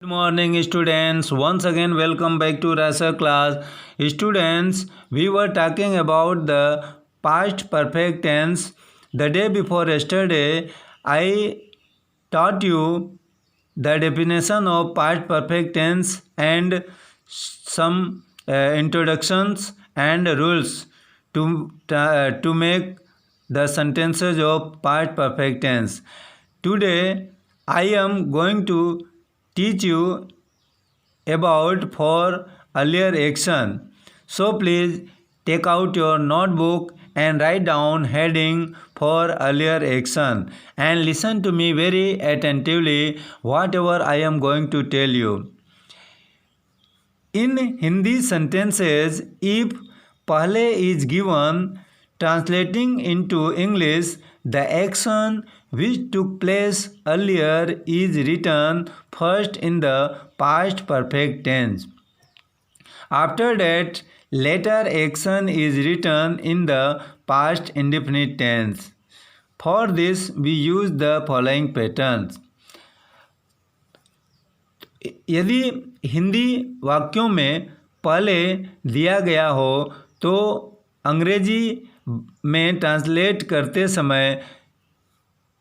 Good morning students, once again welcome back to Rasa class. Students, we were talking about the past perfect tense. The day before yesterday I taught you the definition of past perfect tense and some introductions and rules to make the sentences of past perfect tense. Today I am going to teach you about for earlier action. So please take out your notebook and write down heading for earlier action and listen to me very attentively whatever I am going to tell you. In Hindi sentences, if pehle is given, translating into English, the action which took place earlier is written first in the past perfect tense. After that, later action is written in the past indefinite tense. For this, we use the following patterns. यदि हिंदी वाक्यों में पहले दिया गया हो तो अंग्रेजी में ट्रांसलेट करते समय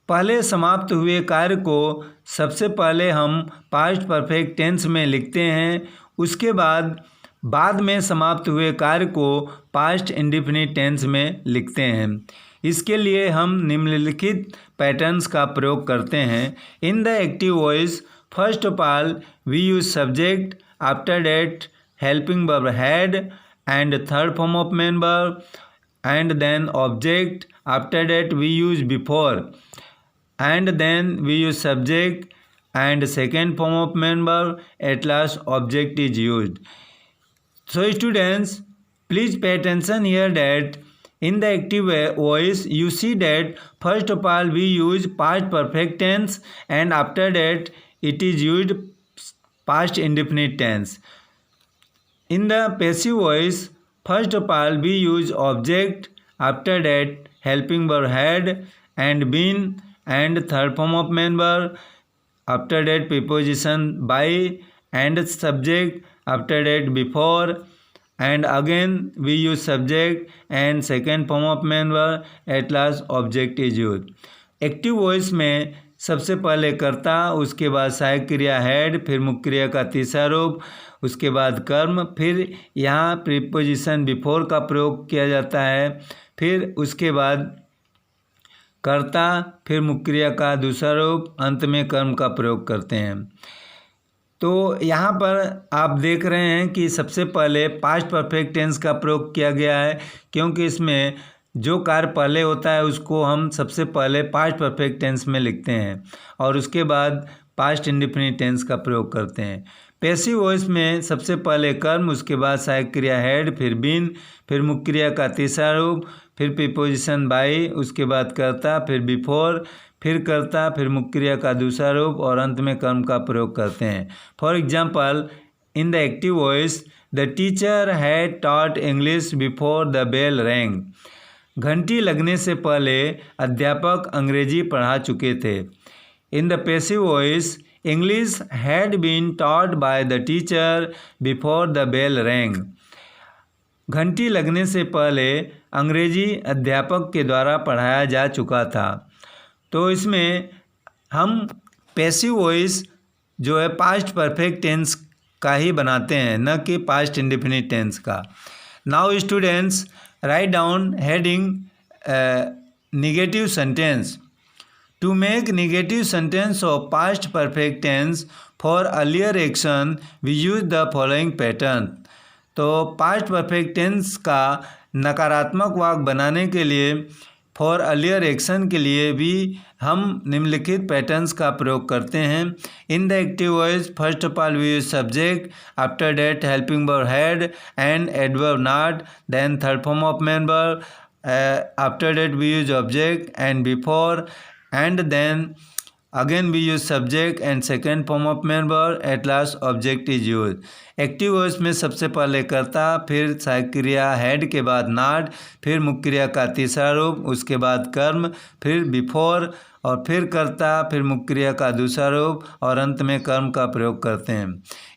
पहले समाप्त हुए कार्य को सबसे पहले हम पास्ट परफेक्ट टेंस में लिखते हैं, उसके बाद में समाप्त हुए कार्य को पास्ट इंडेफिनिट टेंस में लिखते हैं। इसके लिए हम निम्नलिखित पैटर्न्स का प्रयोग करते हैं। In the active voice, first of all we use subject, after that helping verb had and third form of main verb and then object. After that we use before and then we use subject and second form of main verb. At last object is used. So students, please pay attention here that in the active voice you see that first of all we use past perfect tense and after that it is used past indefinite tense. In the passive voice, first of all we use object, after that helping verb had and been and third form of main verb, after that preposition by and subject, after that before and again we use subject and second form of main verb, at last object is used. Active voice में सबसे पहले कर्ता, उसके बाद सहायक क्रिया had, फिर मुख्य क्रिया का तीसरा रूप, उसके बाद कर्म, फिर यहाँ प्रीपोजिशन बिफोर का प्रयोग किया जाता है, फिर उसके बाद कर्ता, फिर मुख्य क्रिया का दूसरा रूप, अंत में कर्म का प्रयोग करते हैं। तो यहाँ पर आप देख रहे हैं कि सबसे पहले पास्ट परफेक्ट टेंस का प्रयोग किया गया है, क्योंकि इसमें जो कार्य पहले होता है उसको हम सबसे पहले पास्ट परफेक्ट टेंस में लिखते हैं और उसके बाद पास्ट इंडेफिनिट टेंस का प्रयोग करते हैं। पैसिव वॉइस में सबसे पहले कर्म, उसके बाद सहायक क्रिया हैड, फिर बीन, फिर मुख्य क्रिया का तीसरा रूप, फिर प्रीपोजिशन बाई, उसके बाद कर्ता, फिर बिफोर, फिर कर्ता, फिर मुख्य क्रिया का दूसरा रूप और अंत में कर्म का प्रयोग करते हैं। For example, in the active voice, the teacher had taught English before the bell rang. घंटी लगने से पहले अध्यापक अंग्रेजी पढ़ा चुके थे। In the passive voice, English had been taught by the teacher before the bell rang. घंटी लगने से पहले अंग्रेजी अध्यापक के द्वारा पढ़ाया जा चुका था। तो इसमें हम पैसिव वॉइस जो है पास्ट परफेक्ट टेंस का ही बनाते हैं, न कि पास्ट इंडेफिनिट टेंस का। Now students, write down heading negative sentence. To make negative sentence of past perfect tense for earlier action we use the following pattern. तो past perfect tense का नकारात्मक वाक्य बनाने के लिए फॉर अर्लियर एक्शन के लिए भी हम निम्नलिखित पैटर्न्स का प्रयोग करते हैं। In the active voice, first of all we use subject, after that helping verb had and adverb not, then third form of main verb, after that we use object and before and then again we use subject and second form of main verb, at last object is use. Active voice में सबसे पहले कर्ता, फिर सहायक क्रिया had के बाद not, फिर मुख्य क्रिया का तीसरा रूप, उसके बाद कर्म, फिर बिफोर और फिर कर्ता, फिर मुख्य क्रिया का दूसरा रूप और अंत में कर्म का प्रयोग करते हैं।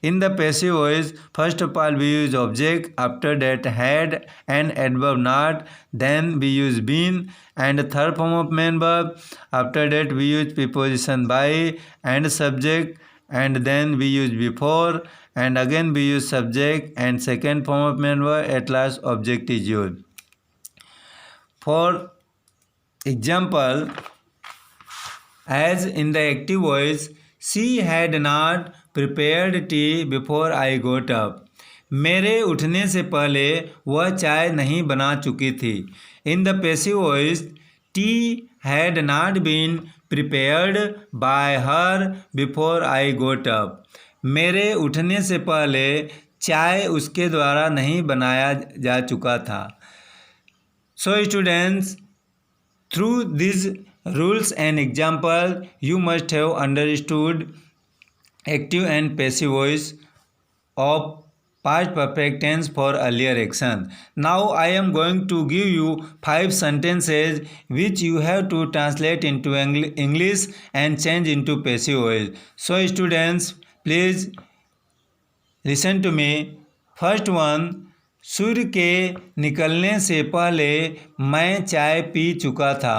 In the passive voice first of all we use object, after that had and adverb not, then we use been and third form of main verb, after that we use preposition by and subject and then we use before and again we use subject and second form of main verb, at last object is used. For example, as in the active voice, she had not prepared tea before I got up. मेरे उठने से पहले वह चाय नहीं बना चुकी थी. In the passive voice, tea had not been prepared by her before I got up. मेरे उठने से पहले चाय उसके द्वारा नहीं बनाया जा चुका था. So students, through these rules and example, you must have understood active and passive voice of past perfect tense for earlier action. Now I am going to give you 5 sentences which you have to translate into English and change into passive voice. So students, please listen to me. First one, सूर्य के निकलने से पहले मैं चाय P चुका था.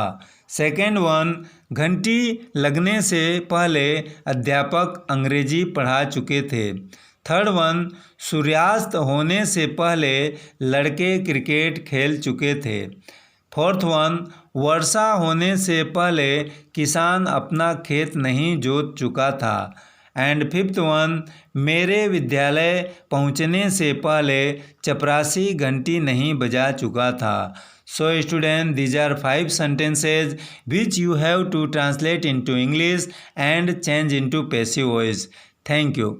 Second one, घंटी लगने से पहले अध्यापक अंग्रेजी पढ़ा चुके थे. थर्ड वन, सूर्यास्त होने से पहले लड़के क्रिकेट खेल चुके थे. फोर्थ वन, वर्षा होने से पहले किसान अपना खेत नहीं जोत चुका था. एंड फिफ्थ वन, मेरे विद्यालय पहुंचने से पहले चपरासी घंटी नहीं बजा चुका था. So students, these are 5 sentences which you have to translate into English and change into passive voice. Thank you.